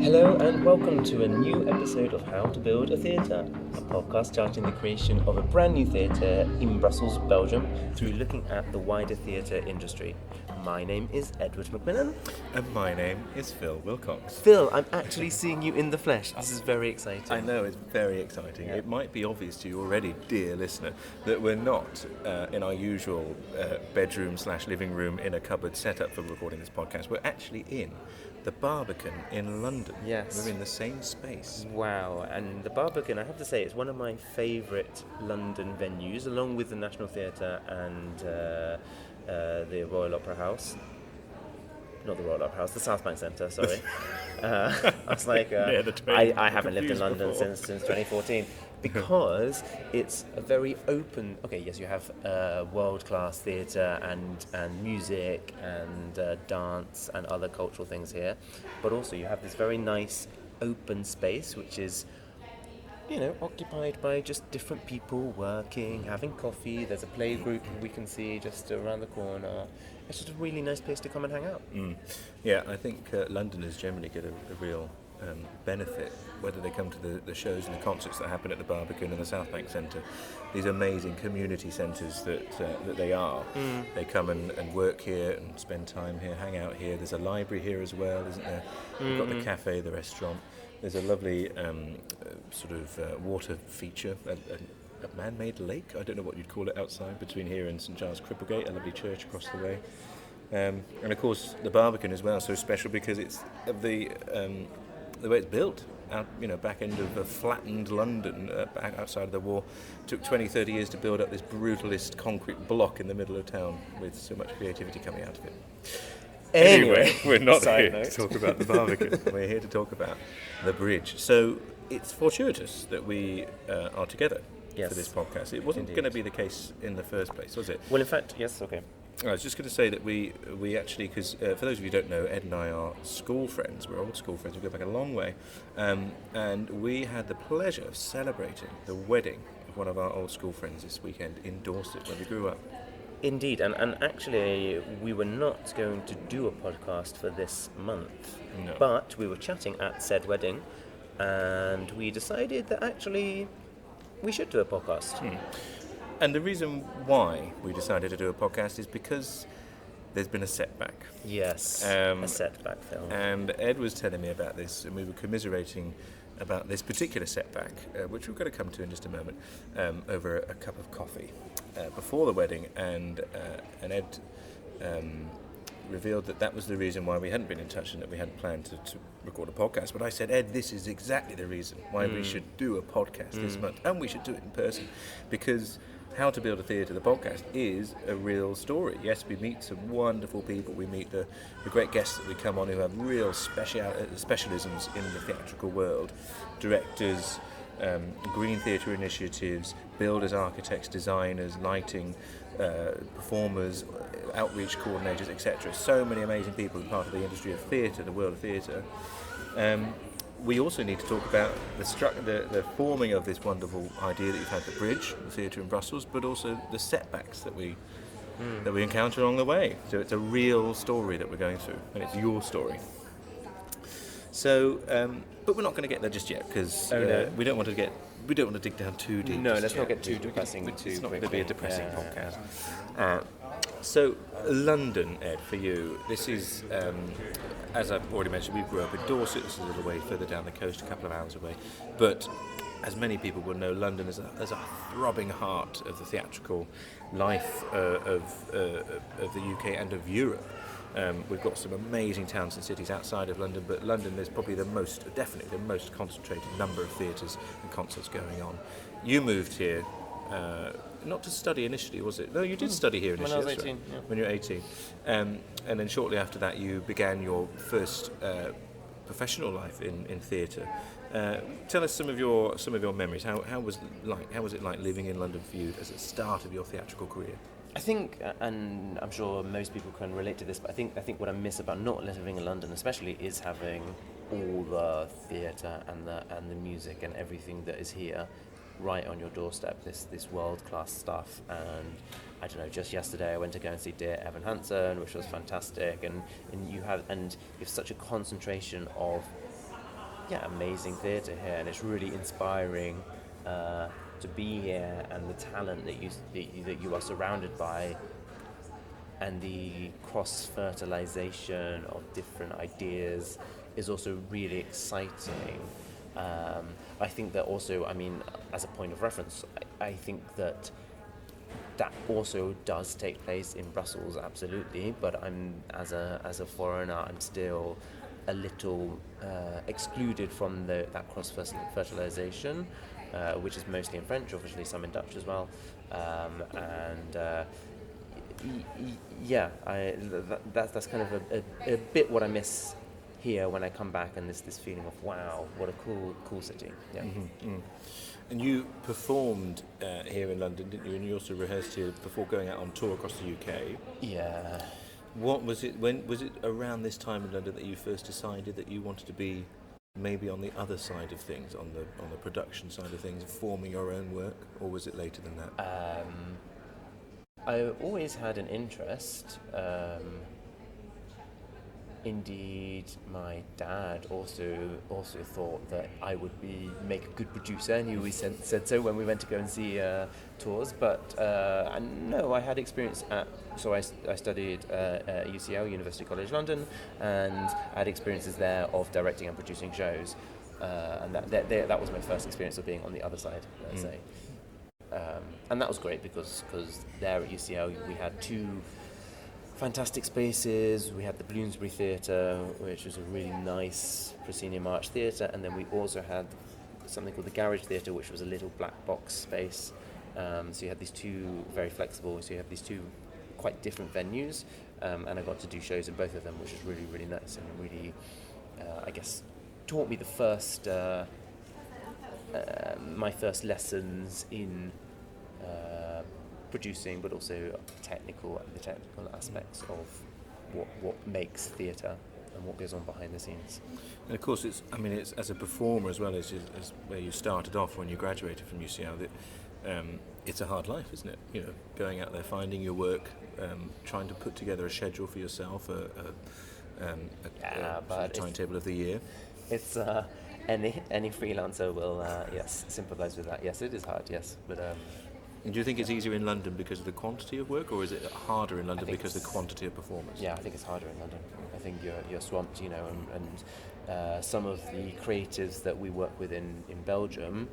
Hello and welcome to a new episode of How to Build a Theatre, a podcast charting the creation of a brand new theatre in Brussels, Belgium, through looking at the wider theatre industry. My name is Edward McMillan. And my name is Phil Wilcox. Phil, I'm actually seeing you in the flesh. This is very exciting. I know, it's very exciting. Yeah. It might be obvious to you already, dear listener, that we're not in our usual bedroom/living room in a cupboard setup for recording this podcast. We're actually in the Barbican in London. Yes. We're in the same space. Wow, and the Barbican, I have to say, it's one of my favourite London venues, along with the National Theatre and the Royal Opera House. Not the Royal Opera House, the South Bank Centre, sorry. I was like, I haven't lived in London since 2014, because it's a very open... Okay, yes, you have world-class theatre and music and dance and other cultural things here, but also you have this very nice open space, which is, you know, occupied by just different people working, having coffee. There's a play group we can see just around the corner. It's just a really nice place to come and hang out. Yeah, I think Londoners generally get a real benefit, whether they come to the shows and the concerts that happen at the Barbican and the South Bank Centre, these amazing community centres that they are. They come and work here and spend time here, hang out here. There's a library here as well, isn't there? We've got the cafe, the restaurant. There's a lovely water feature, a man-made lake, I don't know what you'd call it, outside between here and St Giles Cripplegate, a lovely church across the way. And of course the Barbican as well, so special because it's the way it's built, back end of a flattened London, back outside of the war. It took 20-30 years to build up this brutalist concrete block in the middle of town with so much creativity coming out of it. Anyway, we're not here to talk about the Barbican. We're here to talk about the bridge. So it's fortuitous that we are together for this podcast. It wasn't going to be the case in the first place, was it? Well, in fact, yes, okay. I was just going to say that we actually, because for those of you who don't know, Ed and I are school friends. We're old school friends. We go back a long way. And we had the pleasure of celebrating the wedding of one of our old school friends this weekend in Dorset, where we grew up. Indeed, and actually we were not going to do a podcast for this month, No. But we were chatting at said wedding, and we decided that actually we should do a podcast. And the reason why we decided to do a podcast is because there's been a setback. Yes, a setback film. And Ed was telling me about this, and we were commiserating about this particular setback, which we're going to come to in just a moment, over a cup of coffee before the wedding, and Ed revealed that was the reason why we hadn't been in touch and that we hadn't planned to record a podcast. But I said, Ed, this is exactly the reason why we should do a podcast this month, and we should do it in person, because How to Build a Theatre, the podcast, is a real story. Yes, we meet some wonderful people. We meet the great guests that we come on who have real specialisms in the theatrical world. Directors, green theatre initiatives, builders, architects, designers, lighting, performers, outreach coordinators, etc. So many amazing people who are part of the industry of theatre, the world of theatre. We also need to talk about the forming of this wonderful idea that you've had, the bridge, the theatre in Brussels, but also the setbacks that we encounter along the way. So it's a real story that we're going through, and it's your story. So, but we're not going to get there just yet, because we don't want to dig down too deep. No, let's not get too depressing. It's not going to be a depressing podcast. So, London, Ed, for you, this is, as I've already mentioned, we grew up in Dorset. This is a little way further down the coast, a couple of hours away. But as many people will know, London is a throbbing heart of the theatrical life of the UK and of Europe. We've got some amazing towns and cities outside of London, but London is probably definitely the most concentrated number of theatres and concerts going on. You moved here not to study initially, was it? No, you did study here initially. When I was 18, yeah. When you were 18. And then shortly after that you began your first professional life in theatre. Tell us some of your memories. How was it like living in London for you as a start of your theatrical career? I think, and I'm sure most people can relate to this, but I think what I miss about not living in London especially is having all the theatre and the music and everything that is here right on your doorstep, this world-class stuff. And I don't know, just yesterday I went to go and see Dear Evan Hansen, which was fantastic, and you have such a concentration of amazing theatre here, and it's really inspiring to be here, and the talent that you are surrounded by, and the cross fertilization of different ideas is also really exciting. I think that also, I mean, as a point of reference, I think that also does take place in Brussels, absolutely. But I'm as a foreigner, I'm still a little excluded from that cross fertilization, which is mostly in French, obviously some in Dutch as well, and. Yeah, that's kind of a bit what I miss here when I come back, and this feeling of wow, what a cool city. Yeah. Mm-hmm. Mm. And you performed here in London, didn't you? And you also rehearsed here before going out on tour across the UK. Yeah. What was it? When was it around this time in London that you first decided that you wanted to be maybe on the other side of things, on the production side of things, forming your own work, or was it later than that? I always had an interest. Indeed, my dad also thought that I would make a good producer, and he always said so when we went to go and see tours. But no, I had experience I studied at UCL, University College London, and I had experiences there of directing and producing shows, and that was my first experience of being on the other side, let's say. And that was great because there at UCL we had two fantastic spaces. We had the Bloomsbury Theatre, which was a really nice proscenium arch theatre, and then we also had something called the Garage Theatre, which was a little black box space. So you had these two very flexible, so you have these two quite different venues, and I got to do shows in both of them, which was really, really nice, and really, I guess, taught me my first lessons in producing, but also the technical aspects of what makes theatre and what goes on behind the scenes. And of course, it's as a performer as well as where you started off when you graduated from UCL. That it's a hard life, isn't it? You know, going out there, finding your work, trying to put together a schedule for yourself, a timetable of the year. It's any freelancer will sympathise with that. Yes, it is hard. Yes, but. And do you think it's easier in London because of the quantity of work, or is it harder in London because of the quantity of performers? Yeah, I think it's harder in London. I think you're swamped, you know, and some of the creatives that we work with in Belgium,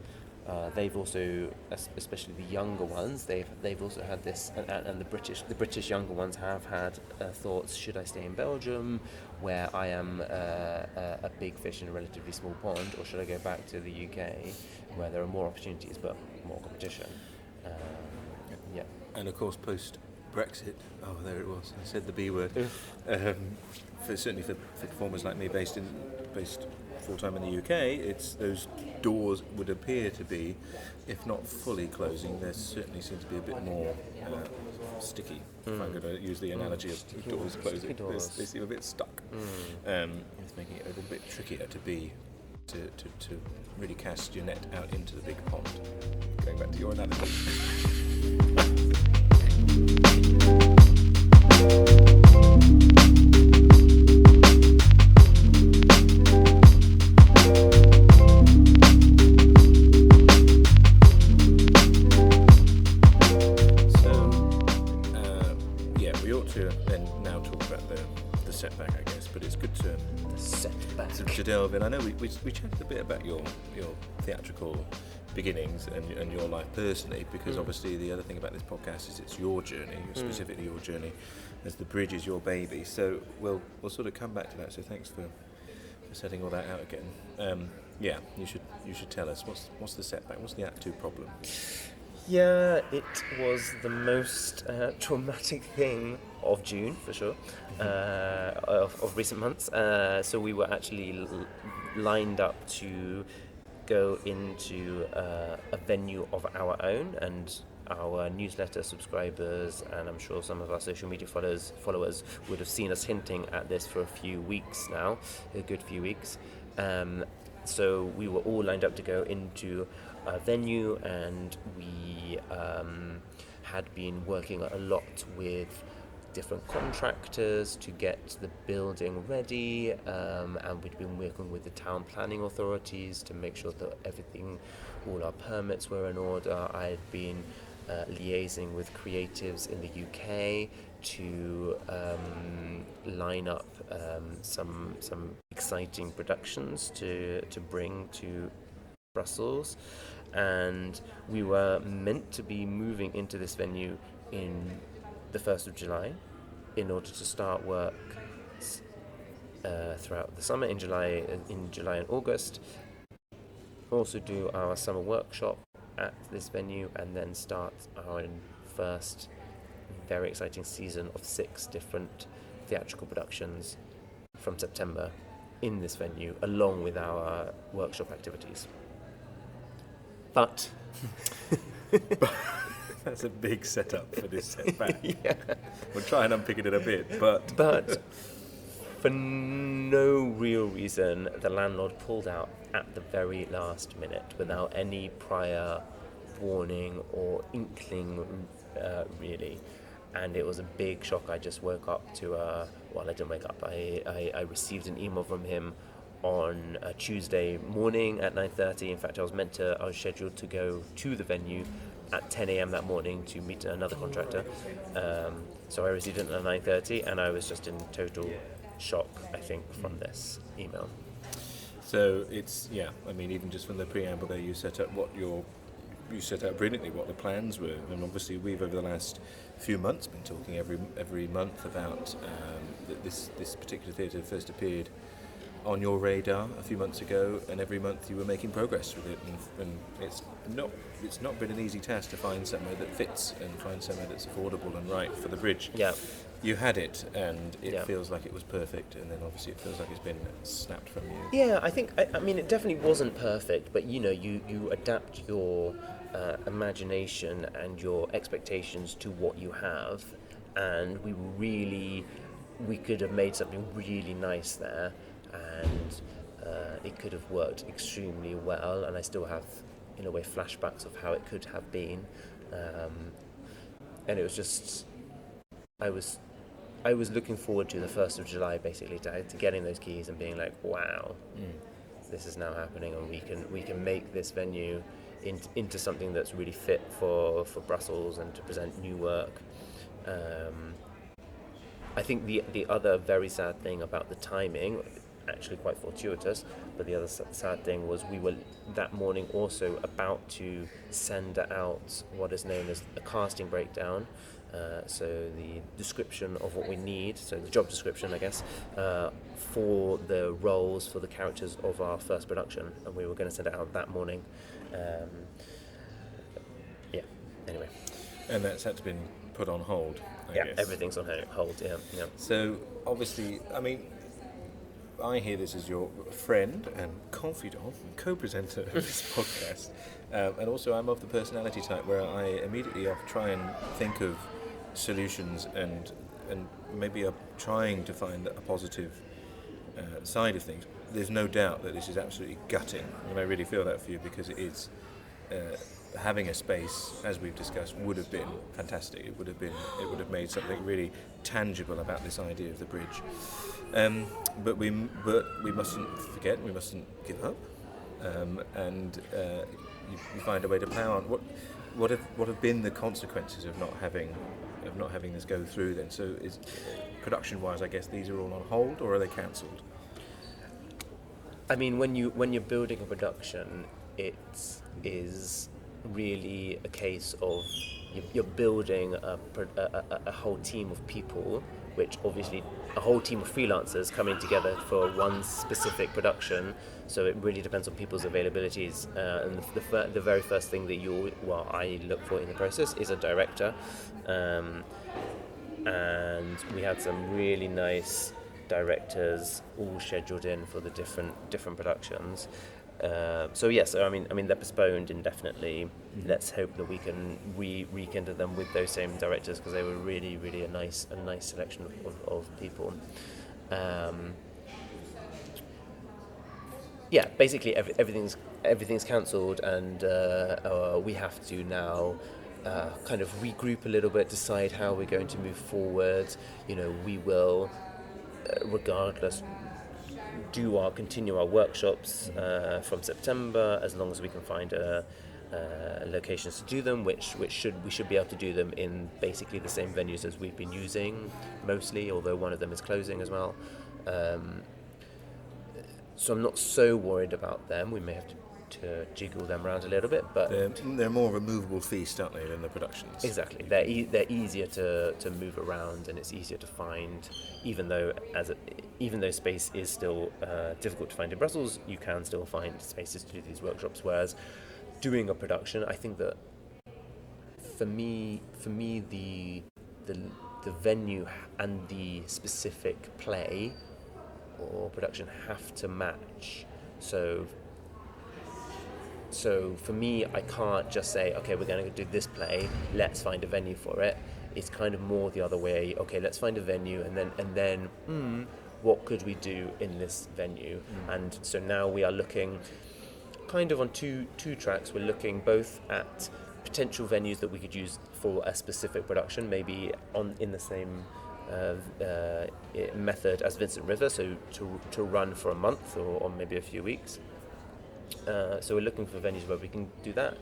they've also, especially the younger ones, they've also had this, and the British younger ones have had thoughts: should I stay in Belgium, where I am a big fish in a relatively small pond, or should I go back to the UK, where there are more opportunities but more competition? Yeah. And of course, post-Brexit, there it was, I said the B word, certainly for performers like me based full-time in the UK, those doors would appear to be, if not fully closing, there certainly seems to be a bit more sticky, if I'm going to use the analogy of doors closing. They seem a bit stuck. It's making it a little bit trickier to really cast your net out into the big pond. Going back to your analogy. We ought to then now talk about the setback, I guess, but it's good to delve in. I know we chatted a bit about your theatrical beginnings and your life personally, because obviously the other thing about this podcast is it's your journey, specifically your journey, as the bridge is your baby. So we'll sort of come back to that. So thanks for setting all that out again. You should tell us what's the setback, what's the Act 2 problem? Yeah, it was the most traumatic thing of June, for sure, of recent months. So we were actually lined up to go into a venue of our own, and our newsletter subscribers, and I'm sure some of our social media followers would have seen us hinting at this for a few weeks now, a good few weeks. So we were all lined up to go into a venue, and we had been working a lot with different contractors to get the building ready, and we'd been working with the town planning authorities to make sure that all our permits were in order. I had been liaising with creatives in the UK to line up some exciting productions to bring to Brussels, and we were meant to be moving into this venue in the 1st of July in order to start work throughout the summer in July and August. Also do our summer workshop at this venue, and then start our first very exciting season of 6 different theatrical productions from September in this venue, along with our workshop activities. But That's a big setup for this setback. yeah. We'll try and unpick it in a bit, but for no real reason, the landlord pulled out at the very last minute without any prior warning or inkling, really. And it was a big shock. I just woke up to well, I didn't wake up. I received an email from him on a Tuesday morning at 9:30. In fact, I was scheduled to go to the venue at 10 a.m. that morning to meet another contractor. So I received it at 9:30, and I was just in total shock, I think, from this email. so it's I mean, even just from the preamble there, you set up brilliantly what the plans were, and obviously we've over the last few months been talking every month about this particular theatre first appeared on your radar a few months ago, and every month you were making progress with it, and it's not been an easy task to find somewhere that fits and find somewhere that's affordable and right for the bridge. Yeah. You had it, and it Yeah. feels like it was perfect, and then obviously it feels like it's been snapped from you. Yeah, I mean, it definitely wasn't perfect, but you adapt your imagination and your expectations to what you have, and we could have made something really nice there, and it could have worked extremely well, and I still have, in a way, flashbacks of how it could have been, and it was just, I was looking forward to the 1st of July, basically, to getting those keys and being like, wow, this is now happening, and we can make this venue into something that's really fit for Brussels and to present new work. I think the other very sad thing about the timing, actually quite fortuitous, but the other sad thing was we were that morning also about to send out what is known as a casting breakdown. So the description of what we need, so the job description, I guess, for the roles, for the characters of our first production, and we were going to send it out that morning. Anyway. And that's had to been put on hold, I guess. Everything's on hold, yeah. So, obviously, I mean, I hear this as your friend and confidant and co-presenter of this podcast. And also, I'm of the personality type where I immediately try and think of solutions and maybe I'm trying to find a positive side of things. There's no doubt that this is absolutely gutting, and I really feel that for you, because it is... having a space, as we've discussed, would have been fantastic. It would have made something really tangible about this idea of the bridge. But we mustn't forget. We mustn't give up. And you find a way to plough on. What have been the consequences of not having this go through then? So, is production-wise, I guess these are all on hold, or are they cancelled? I mean, when you're building a production, it is really a case of you're building a whole team of people, which obviously a whole team of freelancers coming together for one specific production. So it really depends on people's availabilities. And the very first thing that I look for in the process is a director. And we had some really nice directors all scheduled in for the different productions. So I mean they're postponed indefinitely. Let's hope that we can rekindle them with those same directors, because they were really, really a nice selection of people. Basically everything's cancelled, and we have to now kind of regroup a little bit, decide how we're going to move forward. We will, regardless, continue our workshops from September, as long as we can find locations to do them, which we should be able to do them in basically the same venues as we've been using mostly, although one of them is closing as well. So I'm not so worried about them. We may have to jiggle them around a little bit, but they're more of a movable feast, aren't they, than the productions? Exactly. They're easier to move around, and it's easier to find. Even though space is still difficult to find in Brussels, you can still find spaces to do these workshops. Whereas doing a production, I think that for me the venue and the specific play or production have to match. So for me, I can't just say, okay, we're going to do this play, let's find a venue for it. It's kind of more the other way. Okay, let's find a venue, and then what could we do in this venue? And so now we are looking kind of on two tracks. We're looking both at potential venues that we could use for a specific production, maybe in the same method as Vincent River, so to run for a month or maybe a few weeks. So we're looking for venues where we can do that,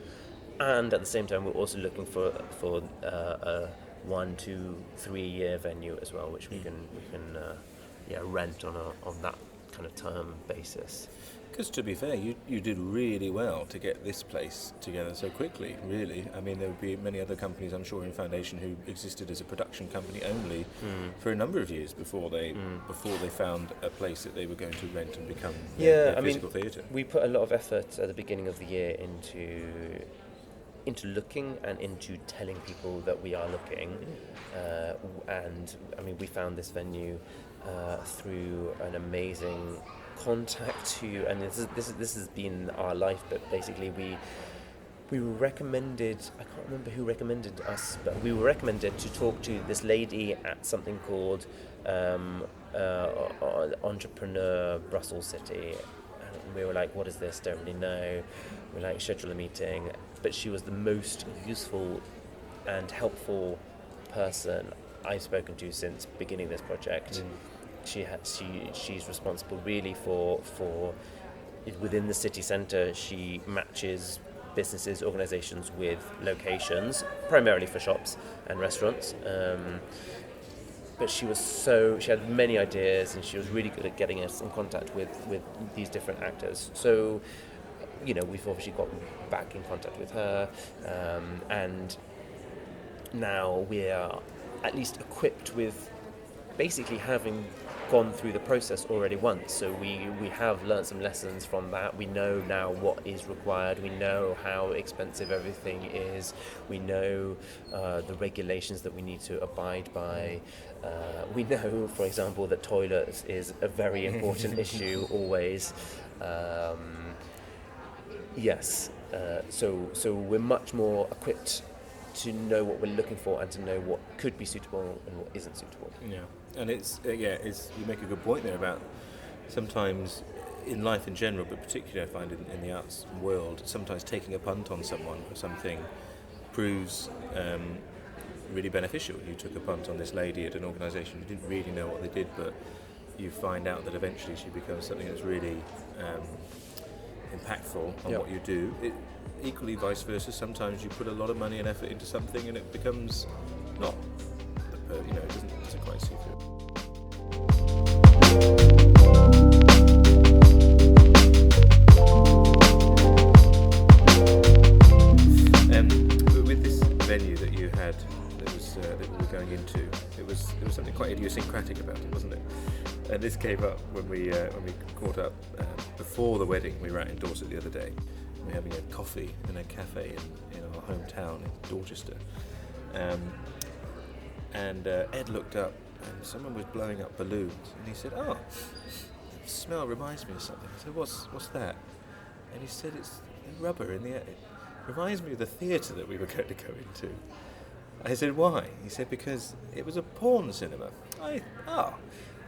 and at the same time we're also looking for a 1, 2, 3 year venue as well, which we can rent on that kind of term basis. Because to be fair, you did really well to get this place together so quickly, really. I mean, there would be many other companies, I'm sure, in Foundation who existed as a production company only for a number of years before they found a place that they were going to rent and become a physical theatre. We put a lot of effort at the beginning of the year into looking and into telling people that we are looking. And I mean, we found this venue through an amazing contact and this has been our life, but basically we were recommended, I can't remember who recommended us, but we were recommended to talk to this lady at something called Entrepreneur Brussels City, and we were like, what is this? Don't really know. We like, schedule a meeting, but she was the most useful and helpful person I've spoken to since beginning this project. She's responsible really for within the city centre. She matches businesses, organisations with locations, primarily for shops and restaurants. But she had many ideas, and she was really good at getting us in contact with these different actors. So, we've obviously got back in contact with her, and now we are at least equipped with basically having gone through the process already once. So we have learned some lessons from that. We know now what is required. We know how expensive everything is. We know the regulations that we need to abide by. We know, for example, that toilets is a very important issue always. Yes. So we're much more equipped to know what we're looking for and to know what could be suitable and what isn't suitable. Yeah, and it's you make a good point there about sometimes in life in general, but particularly I find in the arts world, sometimes taking a punt on someone or something proves really beneficial. You took a punt on this lady at an organisation, you didn't really know what they did, but you find out that eventually she becomes something that's really impactful on what you do. Equally vice versa, sometimes you put a lot of money and effort into something and it becomes not, it doesn't quite see through. With this venue that you had that we were going into, it was something quite idiosyncratic about it, wasn't it? And this came up when we caught up before the wedding. We were out in Dorset the other day. We were having a coffee in a cafe in our hometown in Dorchester, and Ed looked up and someone was blowing up balloons, and he said, "Oh, the smell reminds me of something." I said, "What's that?" And he said, "It's rubber in the air. It reminds me of the theatre that we were going to go into." I said, "Why?" He said, "Because it was a porn cinema."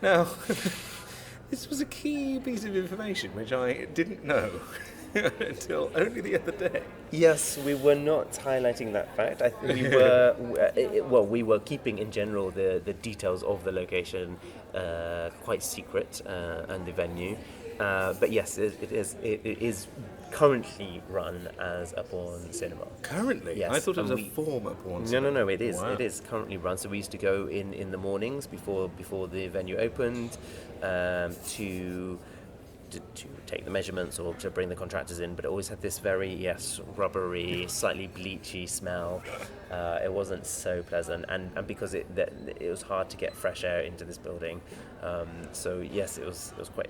Now, this was a key piece of information which I didn't know. until only the other day. Yes, we were not highlighting that fact. We were keeping in general the details of the location quite secret and the venue. But yes, it is currently run as a porn cinema. Currently? Yes, I thought it was and a former porn No, cinema. no, it is. Wow. It is currently run. So we used to go in the mornings before the venue opened to take the measurements or to bring the contractors in, but it always had this very rubbery, slightly bleachy smell. It wasn't so pleasant, and because it was hard to get fresh air into this building. So yes, it was quite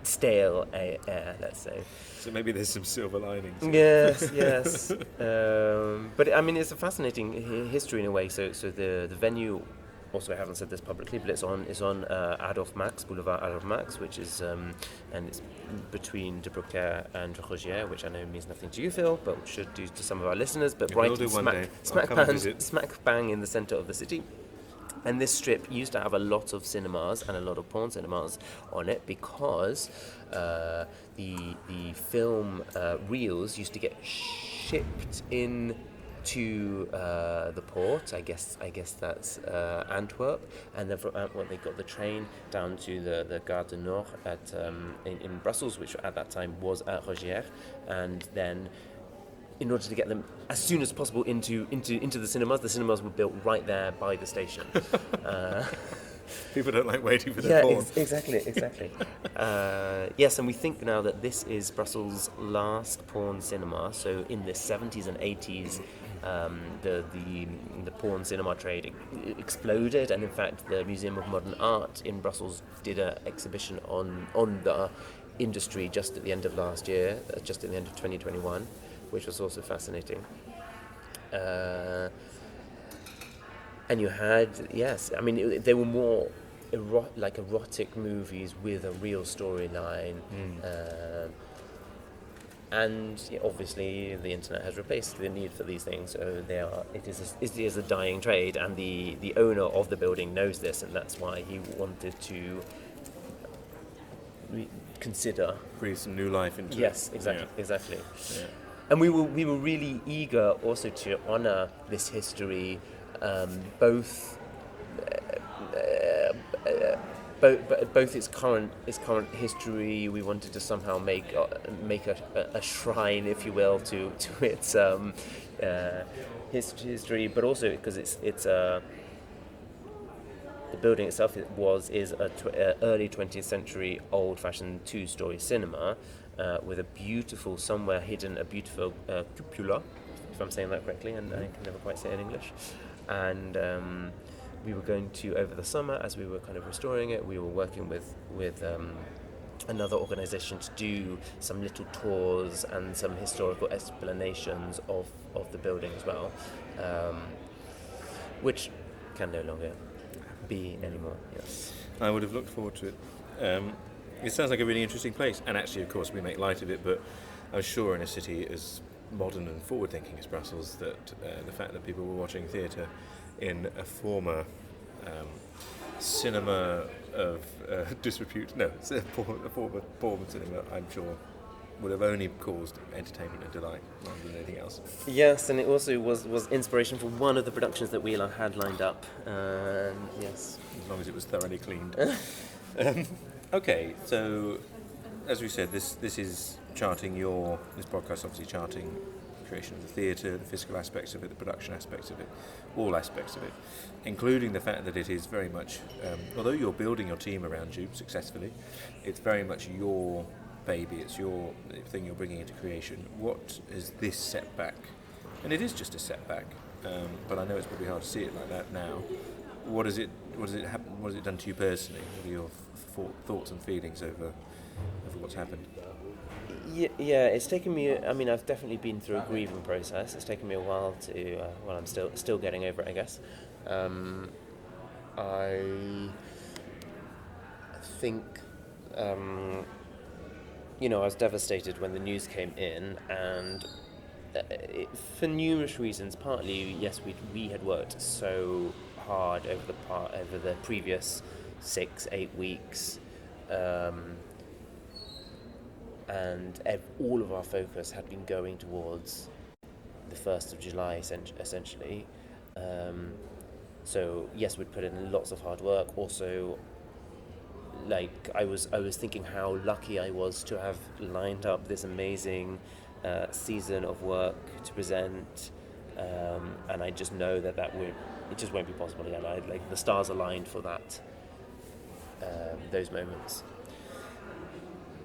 stale air, let's say. So maybe there's some silver linings. Yes. But I mean, it's a fascinating history in a way. So the venue. Also, I haven't said this publicly, but it's on Adolphe Max, Boulevard Adolphe Max, which is and it's between De Brocaire and Rogier, which I know means nothing to you, Phil, but should do to some of our listeners. But right smack bang in the centre of the city. And this strip used to have a lot of cinemas and a lot of porn cinemas on it because the film reels used to get shipped in to the port. I guess that's Antwerp, and then from Antwerp they got the train down to the Gare du Nord in Brussels, which at that time was at Rogier, and then in order to get them as soon as possible into the cinemas were built right there by the station. People don't like waiting for their porn. Exactly. Yes, and we think now that this is Brussels' last porn cinema. So in the 70s and 80s, the porn cinema trade exploded, and in fact, the Museum of Modern Art in Brussels did an exhibition on the industry just at the end of last year, just at the end of 2021, which was also fascinating. And you had, I mean, they were more erotic movies with a real storyline. And obviously the internet has replaced the need for these things, so it is a dying trade, and the owner of the building knows this, and that's why he wanted to consider breathe some new life into it. Yes, exactly. Yeah. And we were really eager also to honour this history, both its current history. We wanted to somehow make a shrine, if you will, to its history, but also because it's the building itself is a early 20th century old-fashioned two-story cinema with a beautiful, somewhere hidden, a beautiful cupola, if I'm saying that correctly, and I can never quite say it in English. And we were going to, over the summer, as we were kind of restoring it, we were working with another organisation to do some little tours and some historical explanations of the building as well, which can no longer be anymore. Yes, I would have looked forward to it. It sounds like a really interesting place, and actually, of course, we make light of it, but I'm sure in a city as modern and forward-thinking as Brussels, that the fact that people were watching theatre in a former cinema of disrepute, it's a former porn cinema, I'm sure, would have only caused entertainment and delight rather than anything else. Yes, and it also was inspiration for one of the productions that we had lined up. Yes, as long as it was thoroughly cleaned. Okay, so as we said, this is charting this podcast obviously charting the creation of the theatre, the physical aspects of it, the production aspects of it, all aspects of it, including the fact that it is very much, although you're building your team around you successfully, it's very much your baby, it's your thing you're bringing into creation. What is this setback? And it is just a setback, but I know it's probably hard to see it like that now. What has it done to you personally? What are your thoughts and feelings over what's happened? Yeah, it's taken me. I mean, I've definitely been through a grieving process. It's taken me a while to. I'm still getting over it, I guess. I think. I was devastated when the news came in, and for numerous reasons. Partly, yes, we had worked so hard over the previous 6-8 weeks, and all of our focus had been going towards the 1st of July, essentially. So yes, we'd put in lots of hard work. Also, like I was thinking how lucky I was to have lined up this amazing season of work to present, and I just know that it just won't be possible again. Like the stars aligned for that, those moments.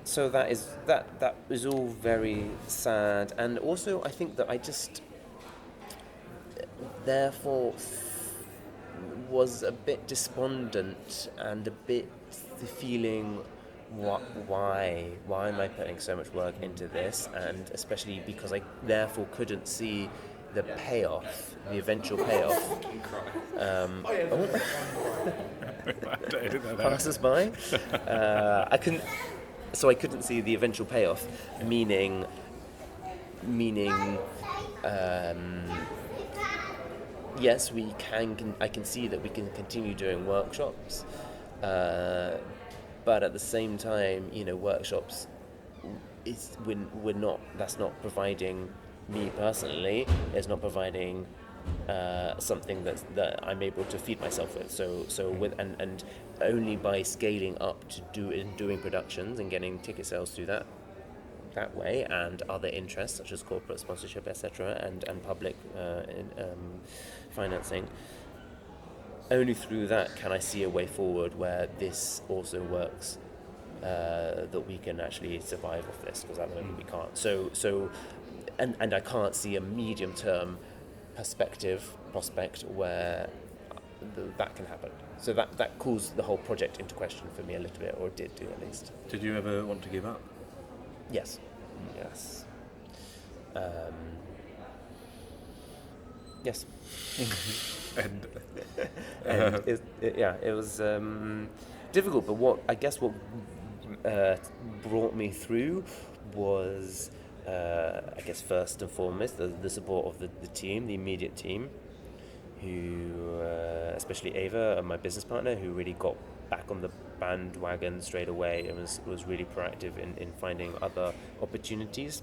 So that is all very sad, and also I think that I just therefore was a bit despondent and a bit the feeling, why am I putting so much work into this, and especially because I therefore couldn't see the payoff, the eventual payoff. Passes by. I couldn't see the eventual payoff, meaning yes, I can see that we can continue doing workshops, but at the same time, workshops that's not providing me personally. It's not providing something that I'm able to feed myself with. So with and only by scaling up to doing productions and getting ticket sales through that way, and other interests such as corporate sponsorship, etc., and public financing. Only through that can I see a way forward where this also works, that we can actually survive off this, because at the moment we can't. And I can't see a medium-term prospect where that can happen. So that calls the whole project into question for me a little bit, or did do at least. Did you ever want to give up? Yes. Yes. Yes. And it was difficult, but what brought me through was, I guess, first and foremost, the support of the team, the immediate team, who, especially Ava, my business partner, who really got back on the bandwagon straight away and was really proactive in finding other opportunities.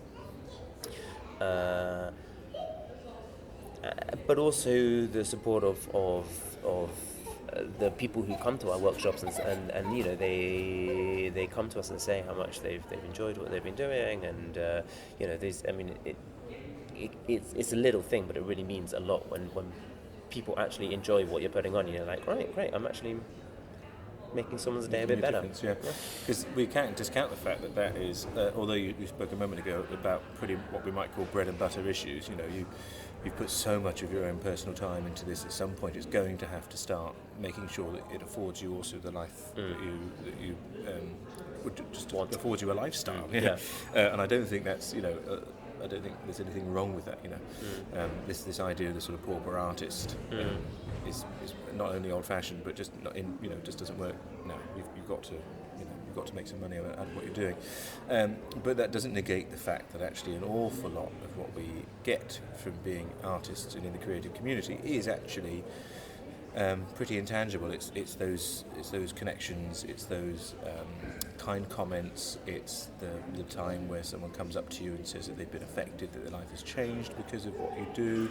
But also the support of the people who come to our workshops, and they come to us and say how much they've enjoyed what they've been doing, and it's a little thing, but it really means a lot when people actually enjoy what you're putting on. Like, right, great, I'm actually making someone's day a bit better. Yeah, because we can't discount the fact that is, although you spoke a moment ago about pretty what we might call bread and butter issues. You've put so much of your own personal time into this. At some point, it's going to have to start making sure that it affords you also the life that you would just want. Affords you a lifestyle. Yeah. And I don't think that's I don't think there's anything wrong with that. This idea of the sort of pauper artist is not only old-fashioned, but just not in just doesn't work. No, you've got to make some money out of what you're doing. But that doesn't negate the fact that actually an awful lot of what we get from being artists and in the creative community is actually pretty intangible. It's those connections. It's those kind comments. It's the time where someone comes up to you and says that they've been affected, that their life has changed because of what you do,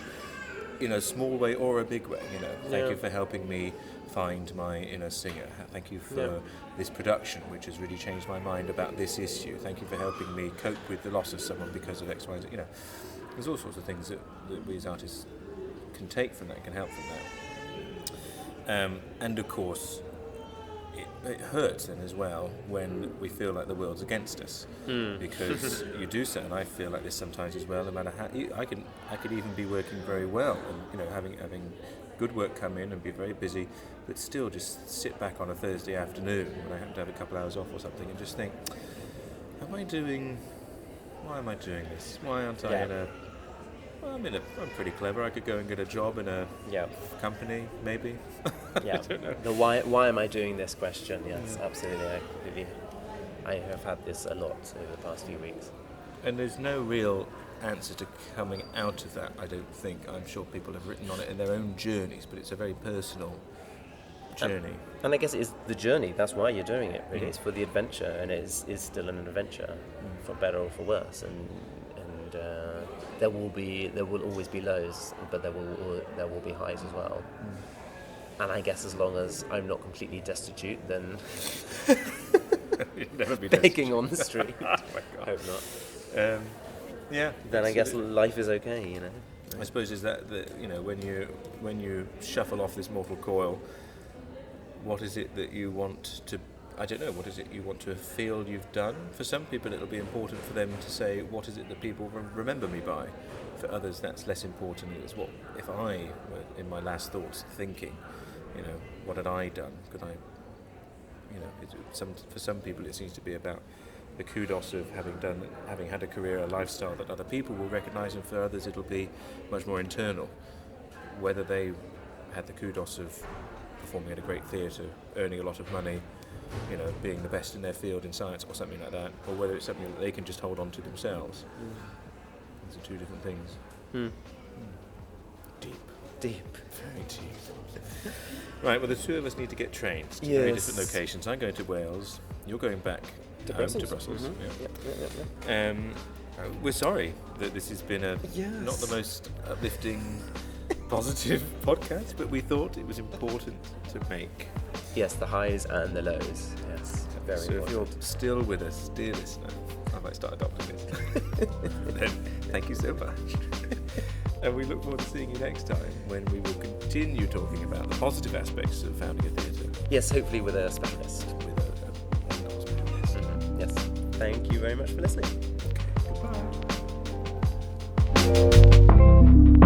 in a small way or a big way. Thank you for helping me find my inner singer. Thank you for this production, which has really changed my mind about this issue. Thank you for helping me cope with the loss of someone because of X, Y, Z. There's all sorts of things that we as artists can take from that, can help from that. And of course, it hurts then as well when we feel like the world's against us, because you do so, and I feel like this sometimes as well. No matter how I could even be working very well, and having good work come in and be very busy, but still just sit back on a Thursday afternoon when I happen to have a couple hours off or something and just think, why am I doing this? Why aren't I in a? Well, I'm pretty clever. I could go and get a job in a company, maybe. Yeah. I don't know. The why am I doing this question? Yes, absolutely. I have had this a lot over the past few weeks. And there's no real answer to coming out of that, I don't think. I'm sure people have written on it in their own journeys, but it's a very personal journey. And I guess it is the journey. That's why you're doing it. Really, it's for the adventure, and it is still an adventure, for better or for worse. And there will always be lows, but there will be highs as well. And I guess as long as I'm not completely destitute, then You'd never be begging on the street. Oh my God. Hope not. Yeah. Then I guess absolutely. life is okay. I suppose is that when you shuffle off this mortal coil, what is it that you want to? I don't know. What is it you want to feel you've done? For some people, it'll be important for them to say, "What is it that people remember me by?" For others, that's less important. It's what if I were in my last thoughts thinking, what had I done? Could I, for some people, it seems to be about the kudos of having had a career, a lifestyle that other people will recognise, and for others it'll be much more internal. Whether they had the kudos of performing at a great theatre, earning a lot of money, being the best in their field in science or something like that, or whether it's something that they can just hold on to themselves. These are two different things. Deep. Very deep. Right, well the two of us need to get trains to very different locations. I'm going to Wales, you're going back to Brussels. Mm-hmm. Yeah. We're sorry that this has been not the most uplifting, positive podcast, but we thought it was important to make. Yes, the highs and the lows. Yes, very So if important. you're still with us, dear listener, I might start adopting this. Then thank you so much. And we look forward to seeing you next time when we will continue talking about the positive aspects of founding a theatre. Yes, hopefully with a specialist. With a wonderful specialist. Yes. Thank you very much for listening. Goodbye.